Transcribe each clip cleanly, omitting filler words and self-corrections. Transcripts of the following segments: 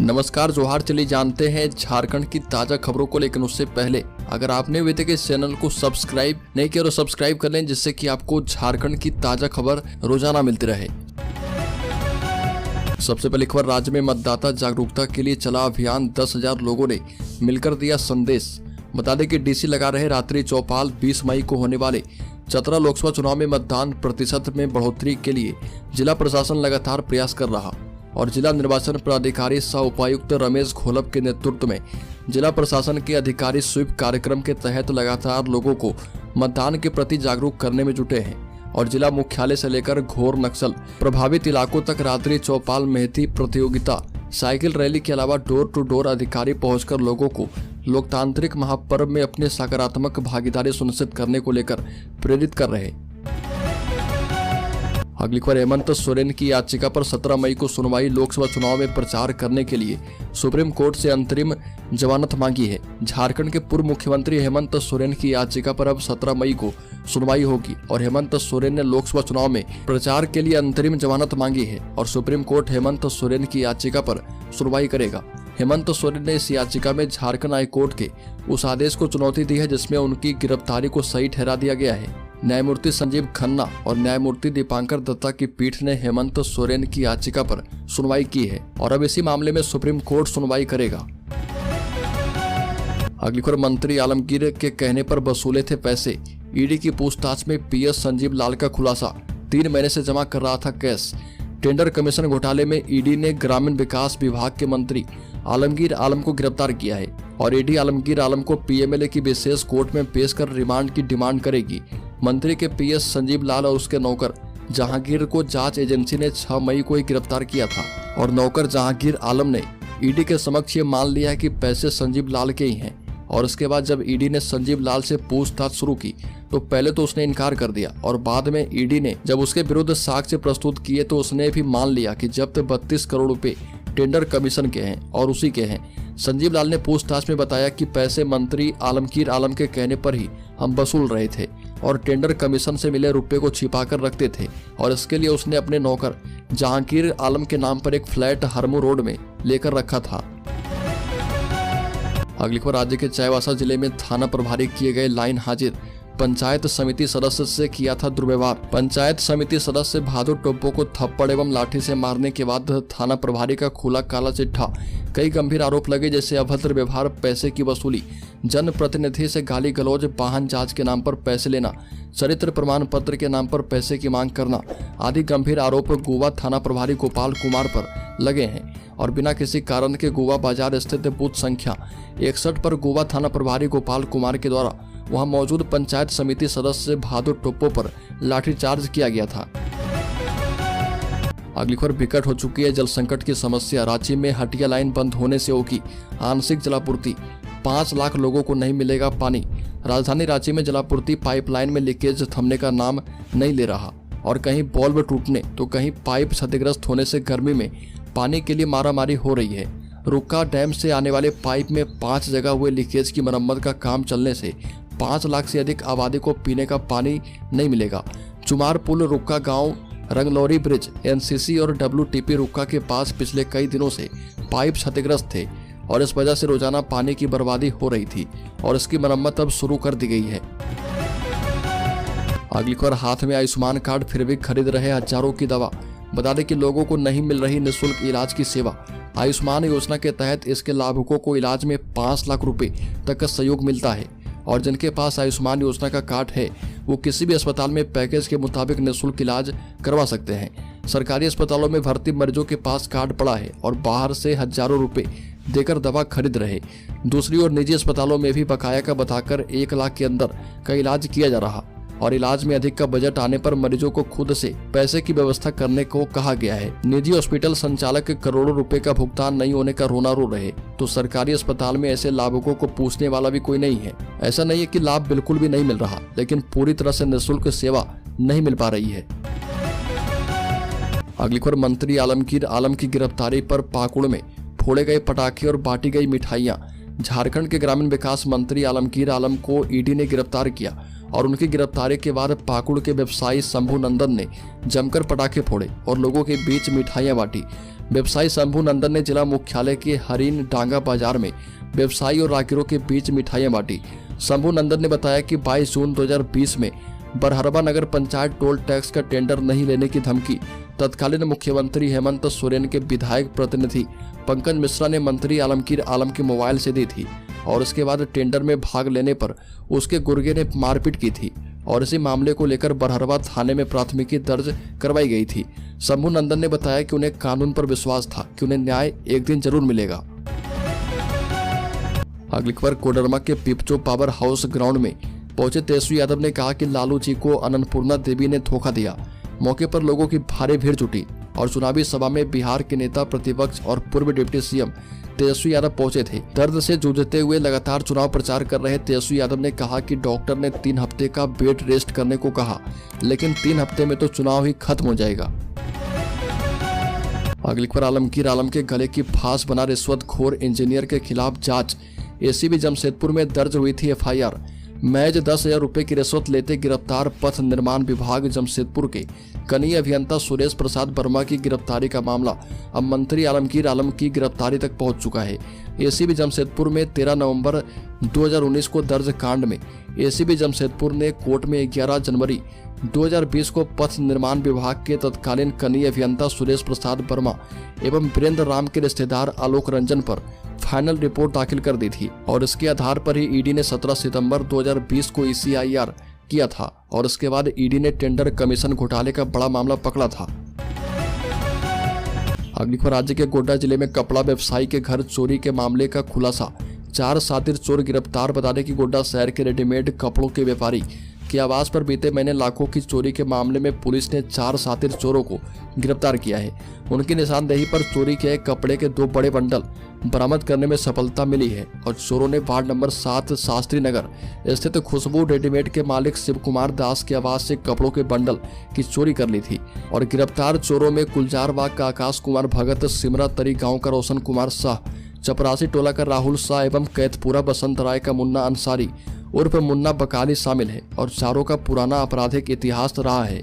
नमस्कार, जोहार। चलिए जानते हैं झारखंड की ताजा खबरों को, लेकिन उससे पहले अगर आपने अभी तक इस चैनल को सब्सक्राइब नहीं किया तो सब्सक्राइब कर लें, जिससे कि आपको झारखंड की ताजा खबर रोजाना मिलती रहे। सबसे पहले खबर, राज्य में मतदाता जागरूकता के लिए चला अभियान, 10,000 लोगों ने मिलकर दिया संदेश। बता दें कि डीसी लगा रहे रात्रि चौपाल। 20 मई को होने वाले चतरा लोकसभा चुनाव में मतदान प्रतिशत में बढ़ोतरी के लिए जिला प्रशासन लगातार प्रयास कर रहा और जिला निर्वाचन पदाधिकारी सह उपायुक्त रमेश घोलप के नेतृत्व में जिला प्रशासन के अधिकारी स्वीप कार्यक्रम के तहत लगातार लोगों को मतदान के प्रति जागरूक करने में जुटे हैं और जिला मुख्यालय से लेकर घोर नक्सल प्रभावित इलाकों तक रात्रि चौपाल मेहंदी प्रतियोगिता, साइकिल रैली के अलावा डोर टू डोर अधिकारी पहुंचकर लोगों को लोकतांत्रिक महापर्व में अपने सकारात्मक भागीदारी सुनिश्चित करने को लेकर प्रेरित कर रहे। अगली खबर, हेमंत सोरेन की याचिका पर 17 मई को सुनवाई। लोकसभा चुनाव में प्रचार करने के लिए सुप्रीम कोर्ट से अंतरिम जमानत मांगी है। झारखंड के पूर्व मुख्यमंत्री हेमंत सोरेन की याचिका पर अब 17 मई को सुनवाई होगी और हेमंत सोरेन ने लोकसभा चुनाव में प्रचार के लिए अंतरिम जमानत मांगी है और सुप्रीम कोर्ट हेमंत सोरेन की याचिका पर सुनवाई करेगा। हेमंत सोरेन ने इस याचिका में झारखंड हाईकोर्ट के उस आदेश को चुनौती दी है जिसमें उनकी गिरफ्तारी को सही ठहरा दिया गया है। न्यायमूर्ति संजीव खन्ना और न्यायमूर्ति दीपांकर दत्ता की पीठ ने हेमंत सोरेन की याचिका पर सुनवाई की है और अब इसी मामले में सुप्रीम कोर्ट सुनवाई करेगा। अगली खबर, मंत्री आलमगीर के कहने पर वसूले थे पैसे। ईडी की पूछताछ में पीएस संजीव लाल का खुलासा, 3 महीने से जमा कर रहा था कैश। टेंडर कमीशन घोटाले में ईडी ने ग्रामीण विकास विभाग के मंत्री आलमगीर आलम को गिरफ्तार किया है और ईडी आलमगीर आलम को पीएमएलए की विशेष कोर्ट में पेश कर रिमांड की डिमांड करेगी। मंत्री के पीएस संजीव लाल और उसके नौकर जहांगीर को जांच एजेंसी ने 6 मई को ही गिरफ्तार किया था और नौकर जहांगीर आलम ने ईडी के समक्ष ये मान लिया है कि पैसे संजीव लाल के ही हैं। और इसके बाद जब ईडी ने संजीव लाल से पूछताछ शुरू की तो पहले तो उसने इनकार कर दिया और बाद में ईडी ने जब उसके विरुद्ध साक्ष्य प्रस्तुत किए तो उसने भी मान लिया कि जब्त 32 करोड़ रुपए टेंडर कमीशन के हैं और उसी के हैं। संजीव लाल ने पूछताछ में बताया कि पैसे मंत्री आलमगीर आलम के कहने पर ही हम वसूल रहे थे और टेंडर कमीशन से मिले रुपए को छिपाकर रखते थे और इसके लिए उसने अपने नौकर जहांगीर आलम के नाम पर एक फ्लैट हरमू रोड में लेकर रखा था। अगली खबर, राज्य के चाईबासा जिले में थाना प्रभारी किए गए लाइन हाजिर। पंचायत समिति सदस्य से किया था दुर्व्यवहार। पंचायत समिति सदस्य भादु टोप्पो को थप्पड़ एवं लाठी से मारने के बाद थाना प्रभारी का खुला काला चिट्ठा। कई गंभीर आरोप लगे जैसे अभद्र व्यवहार, पैसे की वसूली, जन प्रतिनिधि से गाली गलौज, वाहन जांच के नाम पर पैसे लेना, चरित्र प्रमाण पत्र के नाम पर पैसे की मांग करना आदि गंभीर आरोप गोवा थाना प्रभारी गोपाल कुमार पर लगे हैं और बिना किसी कारण के गोवा बाजार स्थित बूथ संख्या 61 पर गोवा थाना प्रभारी गोपाल कुमार के द्वारा वहां मौजूद पंचायत समिति सदस्य भादु टोप्पो पर लाठीचार्ज किया गया था। अगली खबर, विकट हो चुकी है जल संकट की समस्या। रांची में हटिया लाइन बंद होने से होगी आंशिक जलापूर्ति, 5 लाख लोगों को नहीं मिलेगा पानी। राजधानी रांची में जलापूर्ति पाइपलाइन में लीकेज थमने का नाम नहीं ले रहा और कहीं बल्ब टूटने तो कहीं पाइप क्षतिग्रस्त होने से गर्मी में पानी के लिए मारामारी हो रही है। रुक्का डैम से आने वाले पाइप में 5 जगह हुए लीकेज की मरम्मत का काम चलने से 5 लाख से अधिक आबादी को पीने का पानी नहीं मिलेगा। चुमार पुल, रुक्का गांव, रंगलौरी ब्रिज, एनसीसी और WTP रुक्का के पास पिछले कई दिनों से पाइप क्षतिग्रस्त थे और इस वजह से रोजाना पानी की बर्बादी हो रही थी और इसकी मरम्मत अब शुरू कर दी गई है। अगली खबर, हाथ में आयुष्मान कार्ड फिर भी खरीद रहे हजारों की दवा। बता दें कि लोगों को नहीं मिल रही निःशुल्क इलाज की सेवा। आयुष्मान योजना के तहत इसके लाभुकों को इलाज में 5 लाख रुपए तक का सहयोग मिलता है और जिनके पास आयुष्मान योजना का कार्ड है वो किसी भी अस्पताल में पैकेज के मुताबिक निःशुल्क इलाज करवा सकते हैं। सरकारी अस्पतालों में भर्ती मरीजों के पास कार्ड पड़ा है और बाहर से हजारों रुपए देकर दवा खरीद रहे। दूसरी ओर निजी अस्पतालों में भी बकाया का बताकर 1 लाख के अंदर का इलाज किया जा रहा और इलाज में अधिक का बजट आने पर मरीजों को खुद से पैसे की व्यवस्था करने को कहा गया है। निजी हॉस्पिटल संचालक करोड़ों रुपए का भुगतान नहीं होने का रोना रो रहे तो सरकारी अस्पताल में ऐसे लाभुकों को पूछने वाला भी कोई नहीं है। ऐसा नहीं है कि लाभ बिल्कुल भी नहीं मिल रहा, लेकिन पूरी तरह से निःशुल्क सेवा नहीं मिल पा रही है। अगली खबर, मंत्री आलमगीर आलम की गिरफ्तारी पर पाकुड़ में फोड़े गए पटाखे और बांटी गई मिठाइयां। झारखंड के ग्रामीण विकास मंत्री आलमगीर आलम को ईडी ने गिरफ्तार किया और उनकी गिरफ्तारी के बाद पाकुड़ के व्यवसायी शंभू नंदन ने जमकर पटाखे फोड़े और लोगों के बीच मिठाइयां बांटी। व्यवसायी शंभू नंदन ने जिला मुख्यालय के हरीन डांगा बाजार में व्यवसायी और राहगीरों के बीच मिठाइयां बांटी। शंभू नंदन ने बताया कि 22 जून 2020 में बरहरबा नगर पंचायत टोल टैक्स का टेंडर नहीं लेने की धमकी तत्कालीन मुख्यमंत्री हेमंत सोरेन के विधायक प्रतिनिधि पंकज मिश्रा ने मंत्री आलमगीर आलम के मोबाइल से दी थी और इसके बाद टेंडर में भाग लेने पर उसके गुर्गे ने मारपीट की थी और इसी मामले को लेकर बरहरबा थाने में प्राथमिकी दर्ज करवाई गई थी। शंभू नंदन ने बताया कि उन्हें कानून पर विश्वास था कि उन्हें न्याय एक दिन जरूर मिलेगा। अगली खबर कोडरमा के पिपचो पावर हाउस ग्राउंड में पहुंचे तेजस्वी यादव ने कहा कि लालू जी को अन्नपूर्णा देवी ने धोखा दिया। मौके पर लोगों की भारी भीड़ जुटी और चुनावी सभा में बिहार के नेता प्रतिपक्ष और पूर्व डिप्टी सीएम तेजस्वी यादव पहुंचे थे। दर्द से जूझते हुए लगातार चुनाव प्रचार कर रहे तेजस्वी यादव ने कहा कि डॉक्टर ने 3 हफ्ते का बेड रेस्ट करने को कहा, लेकिन 3 हफ्ते में तो चुनाव ही खत्म हो जाएगा। अगली खबर आलमगीर आलम के गले की फांस बना रिश्वतखोर इंजीनियर के खिलाफ जांच। एसीबी जमशेदपुर में दर्ज हुई थी एफआईआर। महज 10,000 रुपए की रिश्वत लेते गिरफ्तार पथ निर्माण विभाग जमशेदपुर के कनीय अभियंता सुरेश प्रसाद वर्मा की गिरफ्तारी का मामला अब मंत्री आलमगीर आलम की गिरफ्तारी तक पहुंच चुका है। एसीबी जमशेदपुर में 13 नवंबर 2019 को दर्ज कांड में एसीबी जमशेदपुर ने कोर्ट में 11 जनवरी 2020 को पथ निर्माण विभाग के तत्कालीन कनीय अभियंता सुरेश प्रसाद वर्मा एवं वीरेंद्र राम के रिश्तेदार आलोक रंजन पर फाइनल रिपोर्ट दाखिल कर दी थी और इसके आधार पर ही ईडी ने 17 सितंबर 2020 को ECIR किया था और इसके बाद ईडी ने टेंडर कमीशन घोटाले का बड़ा मामला पकड़ा था। अगली खबर राज्य के गोड्डा जिले में कपड़ा व्यवसायी के घर चोरी के मामले का खुलासा। 4 शातिर चोर गिरफ्तार। बता दें कि गोड्डा शहर के रेडीमेड कपड़ों के व्यापारी के आवास पर बीते महीने लाखों की चोरी के मामले में पुलिस ने 4 शातिर चोरों को गिरफ्तार किया है। उनकी निशानदेही पर चोरी के कपड़े के 2 बड़े बंडल बरामद करने में सफलता मिली है और चोरों ने वार्ड नंबर 7 शास्त्री नगर स्थित खुशबू रेडीमेड के मालिक शिव कुमार दास के आवास से कपड़ों के बंडल की चोरी कर ली थी और गिरफ्तार चोरों में कुलजारबाग का आकाश कुमार भगत, सिमरा तरी गाँव का रोशन कुमार शाह, चपरासी टोला का राहुल शाह एवं कैथपुरा बसंत राय का मुन्ना अंसारी उर्फ मुन्ना बकाली शामिल है और चारों का पुराना आपराधिक इतिहास रहा है।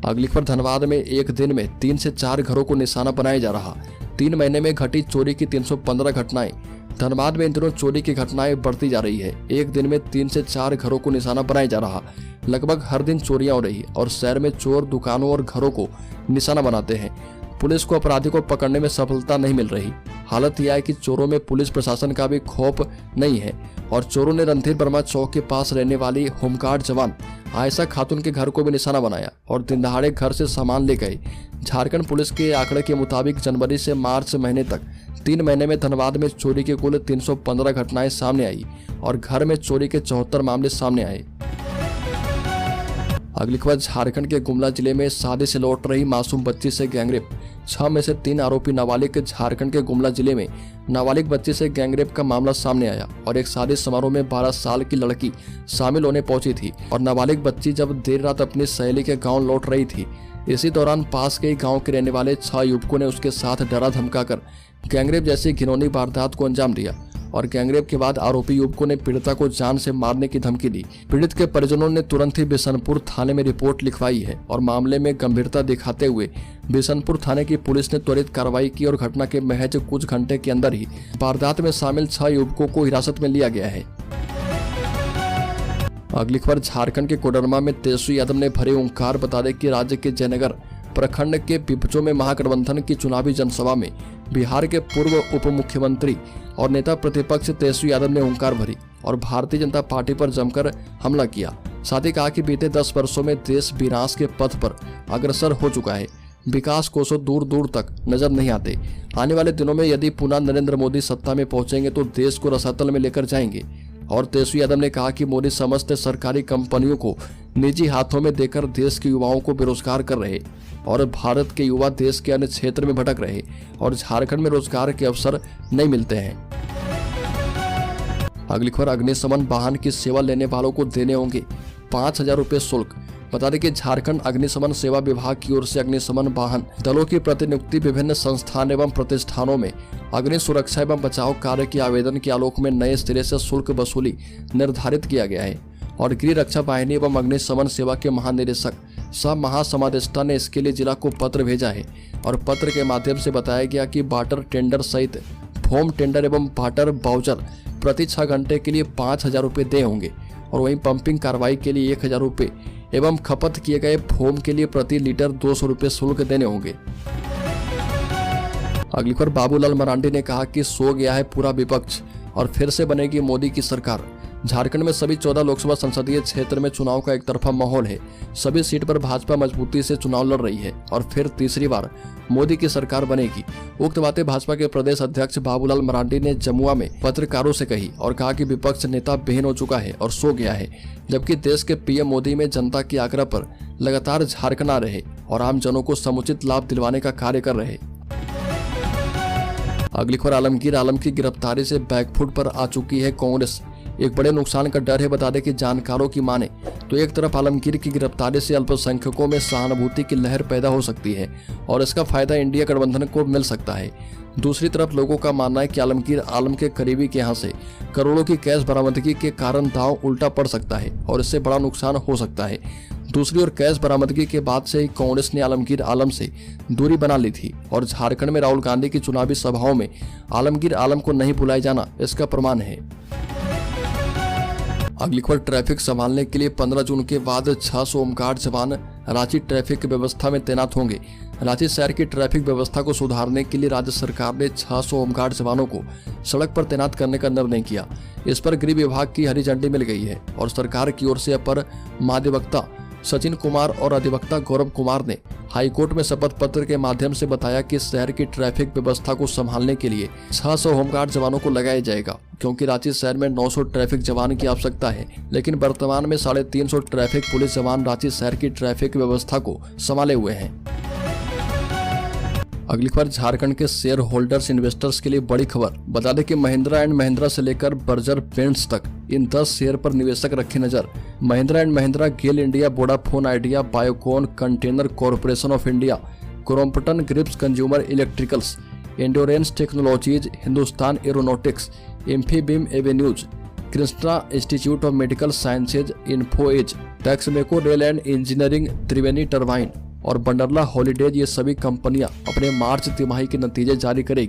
अगली खबर धनबाद में एक दिन में 3 से 4 घरों को निशाना बनाया जा रहा। 3 महीने में घटी चोरी की 315 घटनाएं। धनबाद में इन दिनों चोरी की घटनाएं बढ़ती जा रही है। एक दिन में 3 से 4 घरों को निशाना बनाया जा रहा। लगभग हर दिन चोरियां हो रही और शहर में चोर दुकानों और घरों को निशाना बनाते हैं। पुलिस को अपराधी को पकड़ने में सफलता नहीं मिल रही। हालत यह है कि चोरों में पुलिस प्रशासन का भी खौफ नहीं है और चोरों ने रणधीर वर्मा चौक के पास रहने वाली होमगार्ड जवान आयशा खातून के घर को भी निशाना बनाया और दिन दहाड़े घर से सामान ले गए। झारखंड पुलिस के आंकड़े के मुताबिक जनवरी से मार्च महीने तक 3 महीने में धनबाद में चोरी के कुल 315 घटनाएं सामने आई और घर में चोरी के 74 मामले सामने आए। अगली खबर झारखंड के गुमला जिले में शादी से लौट रही मासूम बच्ची से गैंगरेप। 6 में से 3 आरोपी नाबालिग। झारखंड के गुमला जिले में नाबालिग बच्ची से गैंगरेप का मामला सामने आया और एक शादी समारोह में 12 साल की लड़की शामिल होने पहुंची थी और नाबालिग बच्ची जब देर रात अपनी सहेली के गांव लौट रही थी, इसी दौरान पास के गांव के रहने वाले 6 युवकों ने उसके साथ डरा धमकाकर गैंगरेप जैसी घिनौनी वारदात को अंजाम दिया और गैंगरेप के बाद आरोपी युवकों ने पीड़िता को जान से मारने की धमकी दी। पीड़ित के परिजनों ने तुरंत ही बिशनपुर थाने में रिपोर्ट लिखवाई है और मामले में गंभीरता दिखाते हुए बिशनपुर थाने की पुलिस ने त्वरित कार्रवाई की और घटना के महज कुछ घंटे के अंदर ही वारदात में शामिल 6 युवकों को हिरासत में लिया गया है। अगली खबर झारखंड के कोडरमा में तेजस्वी यादव ने भरे ओंकार। बता दें कि राज्य के जयनगर प्रखंड के पिपचो में महागठबंधन की चुनावी जनसभा में बिहार के पूर्व उप मुख्यमंत्री और नेता प्रतिपक्ष तेजस्वी यादव ने ओंकार भरी और भारतीय जनता पार्टी पर जमकर हमला किया। साथ ही कहा कि बीते 10 वर्षों में देश विनाश के पथ पर अग्रसर हो चुका है। विकास कोसों दूर दूर तक नजर नहीं आते। आने वाले दिनों में यदि पुनः नरेंद्र मोदी सत्ता में पहुंचेंगे तो देश को रसातल में लेकर जाएंगे। और तेजस्वी यादव ने कहा कि मोदी समस्त सरकारी कंपनियों को निजी हाथों में देकर देश के युवाओं को बेरोजगार कर रहे और भारत के युवा देश के अन्य क्षेत्र में भटक रहे और झारखंड में रोजगार के अवसर नहीं मिलते हैं। अगली खबर अग्निशमन वाहन की सेवा लेने वालों को देने होंगे 5,000 रुपये शुल्क। बता दें कि झारखंड अग्निशमन सेवा विभाग की ओर से अग्निशमन वाहन दलों की प्रतिनियुक्ति विभिन्न संस्थान एवं प्रतिष्ठानों में अग्नि सुरक्षा एवं बचाव कार्य के आवेदन के आलोक में नए सिरे से शुल्क वसूली निर्धारित किया गया है और गृह रक्षा वाहिनी एवं अग्निशमन सेवा के महानिदेशक सह महासमादेष्टा ने इसके लिए जिला को पत्र भेजा है और पत्र के माध्यम से बताया गया कि वाटर टेंडर सहित फोम टेंडर एवं वाटर वाउचर प्रति 6 घंटे के लिए 5,000 रुपये दें होंगे और वहीं पंपिंग कार्रवाई के लिए 1,000 रुपये एवं खपत किए गए फोम के लिए प्रति लीटर 200 रुपये शुल्क देने होंगे। अगली खबर, बाबूलाल मरांडी ने कहा कि सो गया है पूरा विपक्ष और फिर से बनेगी मोदी की सरकार। झारखंड में सभी 14 लोकसभा संसदीय क्षेत्र में चुनाव का एक तरफा माहौल है। सभी सीट पर भाजपा मजबूती से चुनाव लड़ रही है और फिर तीसरी बार मोदी की सरकार बनेगी। उक्त बातें भाजपा के प्रदेश अध्यक्ष बाबूलाल मरांडी ने जमुआ में पत्रकारों से कही और कहा कि विपक्ष नेता बेहन हो चुका है और सो गया है, जबकि देश के पीएम मोदी में जनता के आग्रह पर लगातार झारखंड आ रहे और आम जनों को समुचित लाभ दिलवाने का कार्य कर रहे। अगली खबर, आलमगीर आलम की गिरफ्तारी से बैकफुट पर आ चुकी है कांग्रेस। एक बड़े नुकसान का डर है। बता दें कि जानकारों की माने तो एक तरफ आलमगीर की गिरफ्तारी से अल्पसंख्यकों में सहानुभूति की लहर पैदा हो सकती है और इसका फायदा इंडिया गठबंधन को मिल सकता है। दूसरी तरफ लोगों का मानना है कि आलमगीर आलम के करीबी के यहाँ से करोड़ों की कैश बरामदगी के कारण दांव उल्टा पड़ सकता है और इससे बड़ा नुकसान हो सकता है। दूसरी ओर कैश बरामदगी के बाद से ही कांग्रेस ने आलमगीर आलम से दूरी बना ली थी और झारखंड में राहुल गांधी की चुनावी सभाओं में आलमगीर आलम को नहीं बुलाया जाना इसका प्रमाण है। अगली खबर, ट्रैफिक संभालने के लिए 15 जून के बाद 600 होमगार्ड जवान रांची ट्रैफिक व्यवस्था में तैनात होंगे। रांची शहर की ट्रैफिक व्यवस्था को सुधारने के लिए राज्य सरकार ने 600 होमगार्ड जवानों को सड़क पर तैनात करने का निर्णय किया। इस पर गृह विभाग की हरी झंडी मिल गई है और सरकार की ओर से अपर महाधिवक्ता सचिन कुमार और अधिवक्ता गौरव कुमार ने हाईकोर्ट में शपथ पत्र के माध्यम से बताया कि शहर की ट्रैफिक व्यवस्था को संभालने के लिए 600 होमगार्ड जवानों को लगाया जाएगा, क्योंकि रांची शहर में 900 ट्रैफिक जवान की आवश्यकता है, लेकिन वर्तमान में 350 ट्रैफिक पुलिस जवान रांची शहर की ट्रैफिक व्यवस्था को संभाले हुए हैं। अगली खबर, झारखंड के शेयर होल्डर्स इन्वेस्टर्स के लिए बड़ी खबर। बता दें कि महिंद्रा एंड महिंद्रा से लेकर बर्जर पेंट्स तक इन 10 शेयर पर निवेशक रखे नजर। Mahindra and Mahindra, GAIL India, Vodafone Idea, Biocon, Container Corporation of India, Crompton Greaves Consumer Electricals, Endurance Technologies, Hindustan Aeronautics, Infibeam Avenues, Krishna Institute of Medical Sciences, Info Edge, Texmaco Rail and Engineering, Triveni Turbine और Wonderla holidays, ये सभी कंपनियां अपने मार्च तिमाही के नतीजे जारी करेगी।